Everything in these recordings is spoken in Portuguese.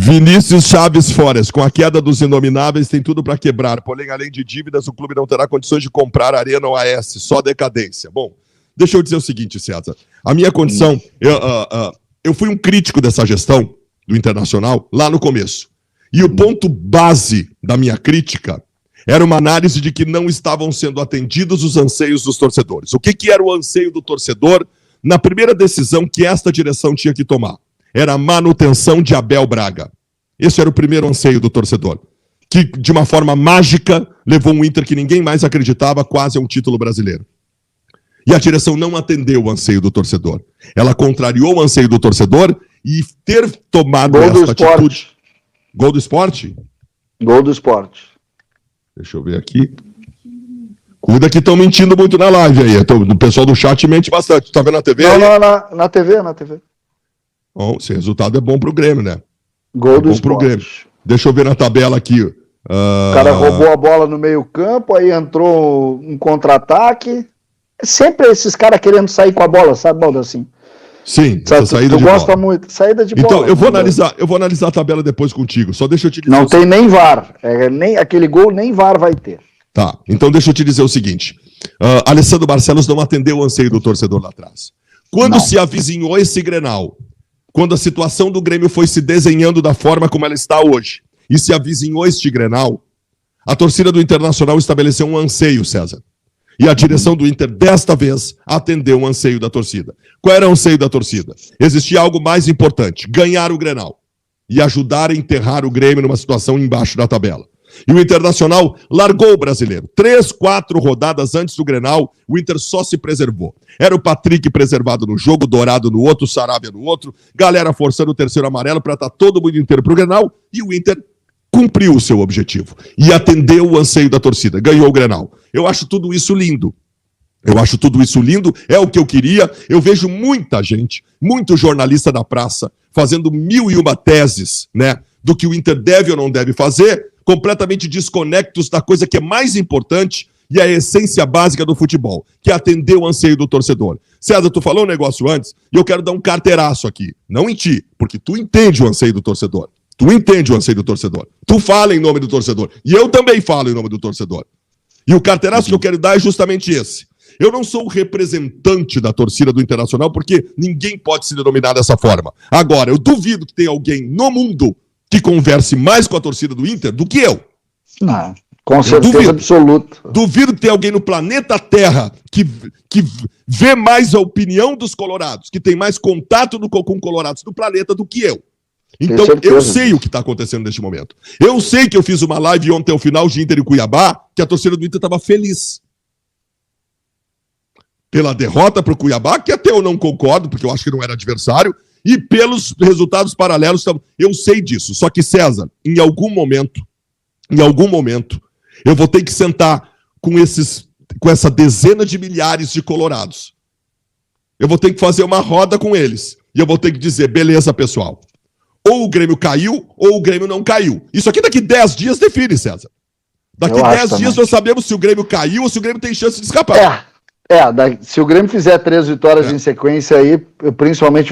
Vinícius Chaves Forest, com a queda dos inomináveis, tem tudo para quebrar. Porém, além de dívidas, o clube não terá condições de comprar a Arena ou AS, só decadência. Bom, deixa eu dizer o seguinte, César. A minha condição, eu fui um crítico dessa gestão do Internacional lá no começo. E o ponto base da minha crítica era uma análise de que não estavam sendo atendidos os anseios dos torcedores. O que era o anseio do torcedor na primeira decisão que esta direção tinha que tomar? Era a manutenção de Abel Braga. Esse era o primeiro anseio do torcedor, que de uma forma mágica levou um Inter que ninguém mais acreditava quase a um título brasileiro. E a direção não atendeu o anseio do torcedor. Ela contrariou o anseio do torcedor e ter tomado esta atitude... Gol do Esporte? Gol do Esporte. Deixa eu ver aqui. Cuida que estão mentindo muito na live aí. O pessoal do chat mente bastante. Tá vendo na TV? Não, na TV. Bom, esse resultado é bom pro Grêmio, né? Gol do Esporte. Deixa eu ver na tabela aqui. O cara roubou a bola no meio campo, aí entrou um contra-ataque. Sempre esses caras querendo sair com a bola, sabe, Baldo, assim? Sim, essa saída de bola. Tu gosta muito, saída de bola. Então, eu vou analisar a tabela depois contigo. Só deixa eu te dizer. Não tem nem VAR. Nem, aquele gol nem VAR vai ter. Tá, então deixa eu te dizer o seguinte. Alessandro Barcelos não atendeu o anseio do torcedor lá atrás. Quando se avizinhou esse Grenal, quando a situação do Grêmio foi se desenhando da forma como ela está hoje, e se avizinhou este Grenal, a torcida do Internacional estabeleceu um anseio, César. E a direção do Inter, desta vez, atendeu o anseio da torcida. Qual era o anseio da torcida? Existia algo mais importante, ganhar o Grenal. E ajudar a enterrar o Grêmio numa situação embaixo da tabela. E o Internacional largou o brasileiro. 3, 4 rodadas antes do Grenal, o Inter só se preservou. Era o Patrick preservado no jogo, Dourado no outro, Sarabia no outro, galera forçando o terceiro amarelo para estar todo mundo inteiro pro Grenal, e o Inter cumpriu o seu objetivo. E atendeu o anseio da torcida, ganhou o Grenal. Eu acho tudo isso lindo. É o que eu queria. Eu vejo muita gente, muito jornalista da praça, fazendo 1001 teses, né, do que o Inter deve ou não deve fazer, completamente desconectos da coisa que é mais importante e a essência básica do futebol, que é atender o anseio do torcedor. César, tu falou um negócio antes, e eu quero dar um carteiraço aqui. Não em ti, porque tu entende o anseio do torcedor. Tu fala em nome do torcedor. E eu também falo em nome do torcedor. E o carteiraço que eu quero dar é justamente esse. Eu não sou o representante da torcida do Internacional, porque ninguém pode se denominar dessa forma. Agora, eu duvido que tenha alguém no mundo que converse mais com a torcida do Inter do que eu. Não, com certeza absoluta. Duvido que tenha alguém no planeta Terra que vê mais a opinião dos colorados, que tem mais contato com colorados do planeta do que eu. Então, eu sei o que está acontecendo neste momento. Eu sei que eu fiz uma live ontem ao final de Inter e Cuiabá, que a torcida do Inter estava feliz. Pela derrota para o Cuiabá, que até eu não concordo, porque eu acho que não era adversário, e pelos resultados paralelos, eu sei disso. Só que, César, em algum momento, eu vou ter que sentar com essa dezena de milhares de colorados. Eu vou ter que fazer uma roda com eles. E eu vou ter que dizer, beleza, pessoal. Ou o Grêmio caiu, ou o Grêmio não caiu. Isso aqui daqui 10 dias define, César. Daqui 10 dias nós sabemos se o Grêmio caiu ou se o Grêmio tem chance de escapar. Se o Grêmio fizer 3 vitórias em sequência aí, principalmente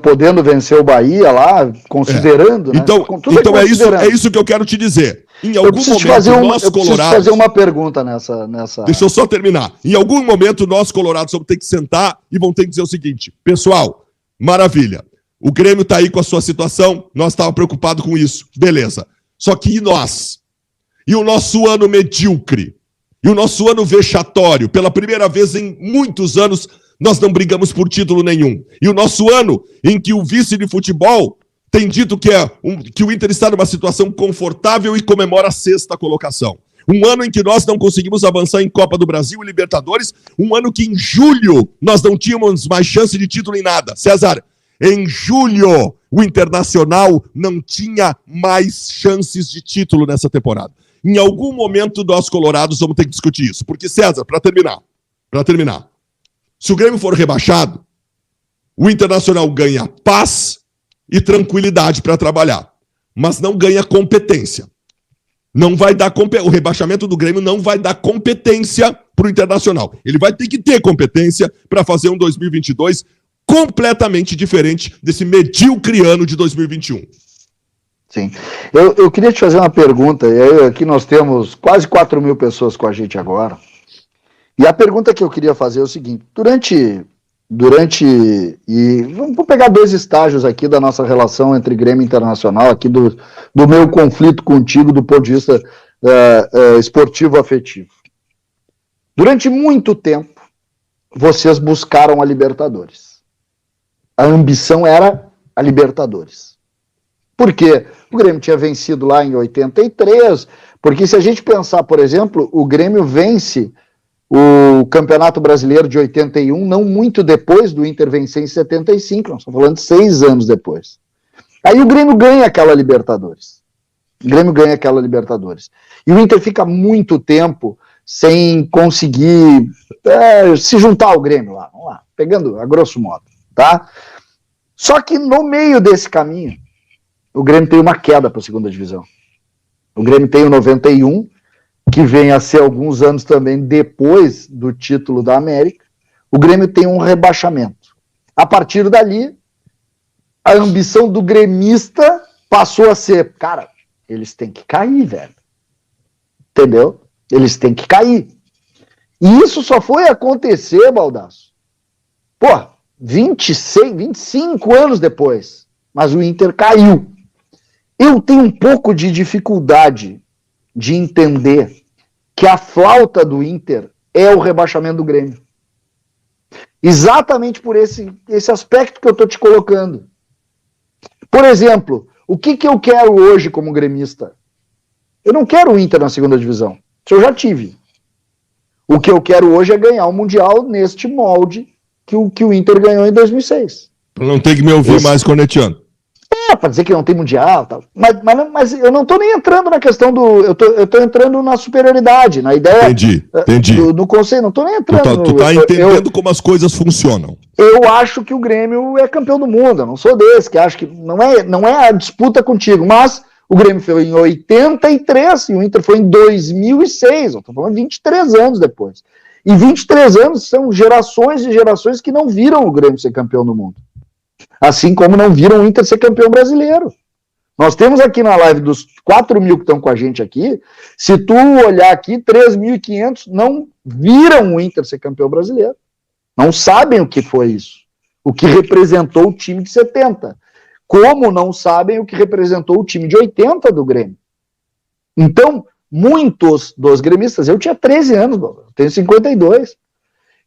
podendo vencer o Bahia lá, considerando, né? Então é isso que eu quero te dizer. Em algum momento, nós colorados... Eu preciso fazer uma pergunta nessa... Deixa eu só terminar. Em algum momento, nós colorados vamos ter que sentar e vamos ter que dizer o seguinte, pessoal, maravilha, o Grêmio tá aí com a sua situação, nós estávamos preocupados com isso, beleza. Só que e nós? E o nosso ano medíocre? E o nosso ano vexatório? Pela primeira vez em muitos anos, nós não brigamos por título nenhum. E o nosso ano em que o vice de futebol tem dito que o Inter está numa situação confortável e comemora a 6ª colocação. Um ano em que nós não conseguimos avançar em Copa do Brasil e Libertadores. Um ano que em julho nós não tínhamos mais chance de título em nada. César, em julho o Internacional não tinha mais chances de título nessa temporada. Em algum momento nós colorados vamos ter que discutir isso. Porque, César, para terminar, se o Grêmio for rebaixado, o Internacional ganha paz e tranquilidade para trabalhar, mas não ganha competência. Não vai dar o rebaixamento do Grêmio não vai dar competência para o Internacional. Ele vai ter que ter competência para fazer um 2022 completamente diferente desse medíocre ano de 2021. Sim. Eu queria te fazer uma pergunta, e aí aqui nós temos quase 4.000 pessoas com a gente agora, e a pergunta que eu queria fazer é o seguinte, e vamos pegar 2 estágios aqui da nossa relação entre Grêmio Internacional, aqui do meu conflito contigo do ponto de vista esportivo afetivo. Durante muito tempo, vocês buscaram a Libertadores. A ambição era a Libertadores. Por quê? O Grêmio tinha vencido lá em 83, porque se a gente pensar, por exemplo, o Grêmio vence o Campeonato Brasileiro de 81, não muito depois do Inter vencer em 75, nós estamos falando de 6 anos depois. Aí o Grêmio ganha aquela Libertadores. E o Inter fica muito tempo sem conseguir se juntar ao Grêmio lá, vamos lá, pegando a grosso modo, tá? Só que no meio desse caminho, o Grêmio tem uma queda para a segunda divisão. O Grêmio tem o 91, que vem a ser alguns anos também depois do título da América. O Grêmio tem um rebaixamento. A partir dali, a ambição do gremista passou a ser, cara, eles têm que cair, velho. Entendeu? Eles têm que cair. E isso só foi acontecer, Baldasso, 25 anos depois. Mas o Inter caiu. Eu tenho um pouco de dificuldade de entender que a flauta do Inter é o rebaixamento do Grêmio. Exatamente por esse aspecto que eu estou te colocando. Por exemplo, o que eu quero hoje como gremista? Eu não quero o Inter na segunda divisão. Isso eu já tive. O que eu quero hoje é ganhar o Mundial neste molde que o Inter ganhou em 2006. Não tem que me ouvir mais corneteando. Para dizer que não tem Mundial, tal. Mas eu não estou nem entrando na questão do... Eu tô entrando na superioridade, na ideia... Entendi. Do conceito, não estou nem entrando... Tu tá entendendo como as coisas funcionam. Eu acho que o Grêmio é campeão do mundo, eu não sou desse, que acho que não é a disputa contigo, mas o Grêmio foi em 83 e o Inter foi em 2006, eu estou falando 23 anos depois. E 23 anos são gerações e gerações que não viram o Grêmio ser campeão do mundo. Assim como não viram o Inter ser campeão brasileiro. Nós temos aqui na live dos 4.000 que estão com a gente aqui, se tu olhar aqui, 3.500 não viram o Inter ser campeão brasileiro. Não sabem o que foi isso. O que representou o time de 70. Como não sabem o que representou o time de 80 do Grêmio. Então, muitos dos gremistas, eu tinha 13 anos, eu tenho 52.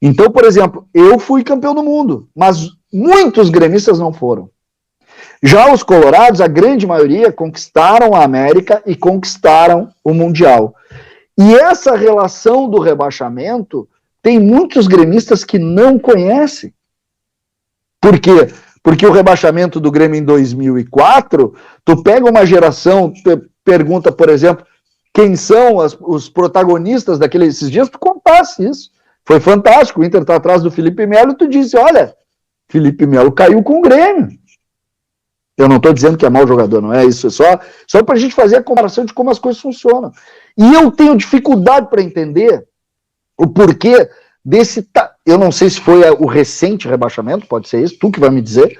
Então, por exemplo, eu fui campeão do mundo, mas muitos gremistas não foram. Já os colorados, a grande maioria, conquistaram a América e conquistaram o Mundial. E essa relação do rebaixamento, tem muitos gremistas que não conhecem. Por quê? Porque o rebaixamento do Grêmio em 2004, tu pega uma geração, pergunta, por exemplo, quem são os protagonistas esses dias, tu contasse isso. Foi fantástico, o Inter está atrás do Felipe Melo, e tu disse, olha, Felipe Melo caiu com o Grêmio. Eu não estou dizendo que é mau jogador, não é isso, é só para a gente fazer a comparação de como as coisas funcionam. E eu tenho dificuldade para entender o porquê desse... Eu não sei se foi o recente rebaixamento, pode ser isso, tu que vai me dizer,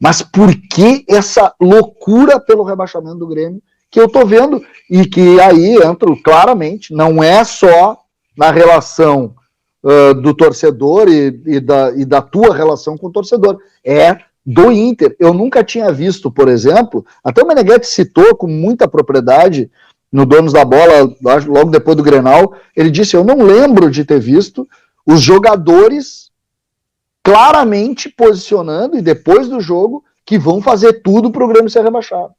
mas por que essa loucura pelo rebaixamento do Grêmio que eu estou vendo, e que aí entro claramente, não é só na relação do torcedor e da tua relação com o torcedor, é do Inter. Eu nunca tinha visto, por exemplo, até o Meneghetti citou com muita propriedade no Donos da Bola, logo depois do Grenal, ele disse, eu não lembro de ter visto os jogadores claramente posicionando, e depois do jogo, que vão fazer tudo para o Grêmio ser rebaixado.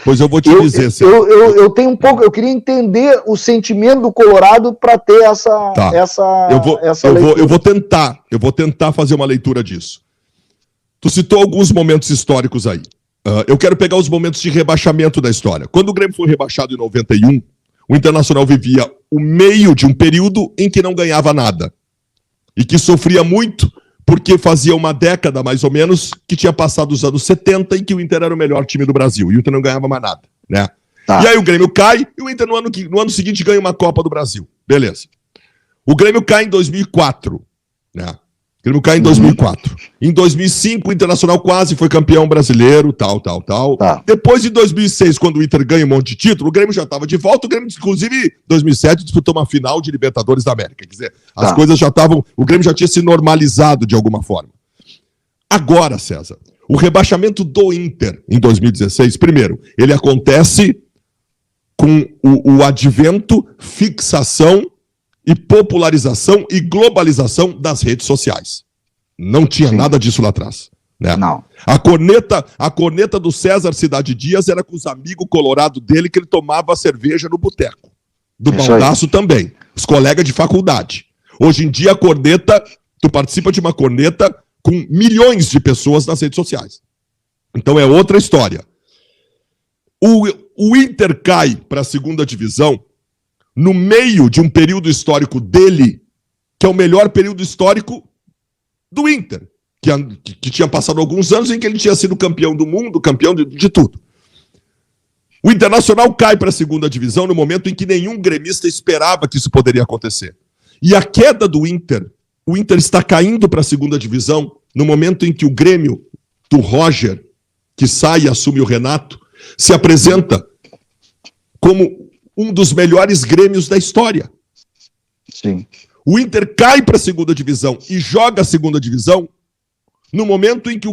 Pois eu vou te dizer, eu tenho um pouco, eu queria entender o sentimento do Colorado para ter essa eu vou tentar fazer uma leitura disso. Tu citou alguns momentos históricos aí. Eu quero pegar os momentos de rebaixamento da história. Quando o Grêmio foi rebaixado em 91, o Internacional vivia o meio de um período em que não ganhava nada. E que sofria muito porque fazia uma década, mais ou menos, que tinha passado os anos 70 em que o Inter era o melhor time do Brasil. E o Inter não ganhava mais nada, né? Tá. E aí o Grêmio cai e o Inter no ano seguinte ganha uma Copa do Brasil. Beleza. O Grêmio cai em 2004, né? O Grêmio cai em 2004. Em 2005, o Internacional quase foi campeão brasileiro, tal. Tá. Depois, em 2006, quando o Inter ganha um monte de título, o Grêmio já estava de volta. O Grêmio, inclusive, em 2007, disputou uma final de Libertadores da América. Quer dizer, as coisas já estavam... O Grêmio já tinha se normalizado de alguma forma. Agora, César, o rebaixamento do Inter em 2016, primeiro, ele acontece com o advento, fixação e popularização e globalização das redes sociais. Não tinha nada disso lá atrás. Né? Não. A corneta do César Cidade Dias era com os amigos colorados dele que ele tomava cerveja no boteco. Do Baldaço também. Os colegas de faculdade. Hoje em dia, a corneta, tu participa de uma corneta com milhões de pessoas nas redes sociais. Então é outra história. O Inter cai para a segunda divisão no meio de um período histórico dele, que é o melhor período histórico do Inter, que tinha passado alguns anos em que ele tinha sido campeão do mundo, campeão de tudo. O Internacional cai para a segunda divisão no momento em que nenhum gremista esperava que isso poderia acontecer. E a queda do Inter, o Inter está caindo para a segunda divisão no momento em que o Grêmio do Roger, que sai e assume o Renato, se apresenta como um dos melhores Grêmios da história. Sim. O Inter cai para a segunda divisão e joga a segunda divisão no momento em que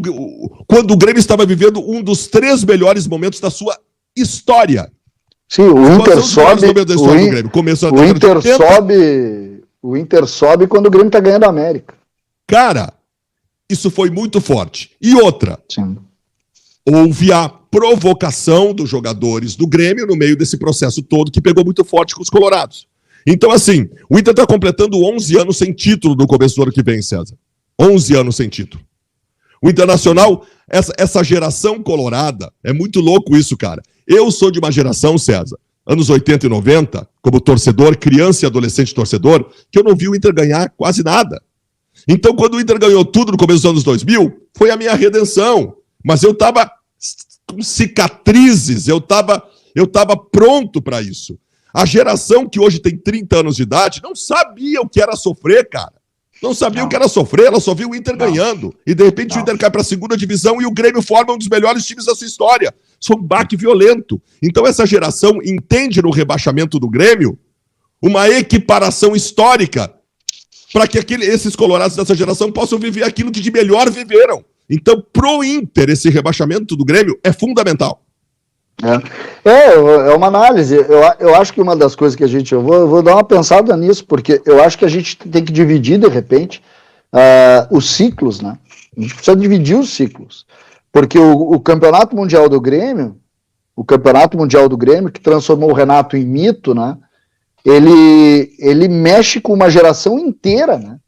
quando o Grêmio estava vivendo um dos 3 melhores momentos da sua história. Sim, o Inter sobe. O Inter sobe quando o Grêmio está ganhando a América. Cara, isso foi muito forte. E outra, sim, houve a provocação dos jogadores do Grêmio no meio desse processo todo que pegou muito forte com os colorados. Então, assim, o Inter está completando 11 anos sem título no começo do ano que vem, César. 11 anos sem título. O Internacional, essa geração colorada, é muito louco isso, cara. Eu sou de uma geração, César, anos 80 e 90, como torcedor, criança e adolescente torcedor, que eu não vi o Inter ganhar quase nada. Então, quando o Inter ganhou tudo no começo dos anos 2000, foi a minha redenção. Mas eu estava com cicatrizes, eu estava pronto para isso. A geração que hoje tem 30 anos de idade não sabia o que era sofrer, cara. Não sabia o que era sofrer, ela só viu o Inter ganhando. E de repente o Inter cai para a segunda divisão e o Grêmio forma um dos melhores times da sua história. Isso é um baque violento. Então essa geração entende no rebaixamento do Grêmio uma equiparação histórica para que esses colorados dessa geração possam viver aquilo que de melhor viveram. Então, pro Inter, esse rebaixamento do Grêmio é fundamental. É uma análise. Eu acho que uma das coisas que a gente... Eu vou dar uma pensada nisso, porque eu acho que a gente tem que dividir, de repente, os ciclos, né? A gente precisa dividir os ciclos. Porque o Campeonato Mundial do Grêmio, que transformou o Renato em mito, né? Ele mexe com uma geração inteira, né?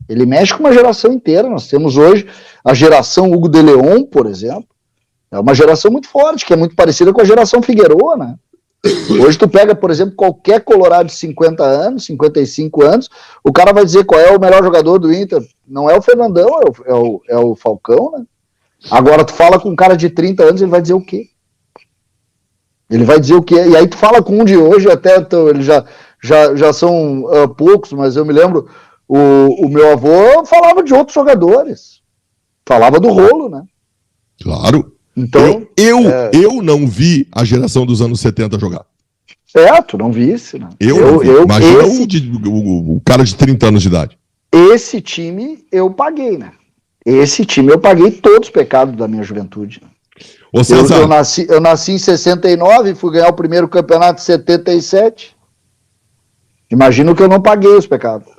Ele mexe com uma geração inteira. Nós temos hoje a geração Hugo de Leon, por exemplo. É uma geração muito forte, que é muito parecida com a geração Figueroa, né? Hoje tu pega, por exemplo, qualquer colorado de 50 anos, 55 anos, o cara vai dizer qual é o melhor jogador do Inter. Não é o Fernandão, é o Falcão, né? Agora tu fala com um cara de 30 anos, ele vai dizer o quê? Ele vai dizer o quê? E aí tu fala com um de hoje, até eles já são poucos, mas eu me lembro, o meu avô falava de outros jogadores. Falava do Rolo, né? Claro. Então, eu não vi a geração dos anos 70 jogar. Tu não visse, né? Imagina o cara de 30 anos de idade. Esse time eu paguei, né? Esse time eu paguei todos os pecados da minha juventude. Né? Eu nasci em 69, fui ganhar o primeiro campeonato em 77. Imagino que eu não paguei os pecados.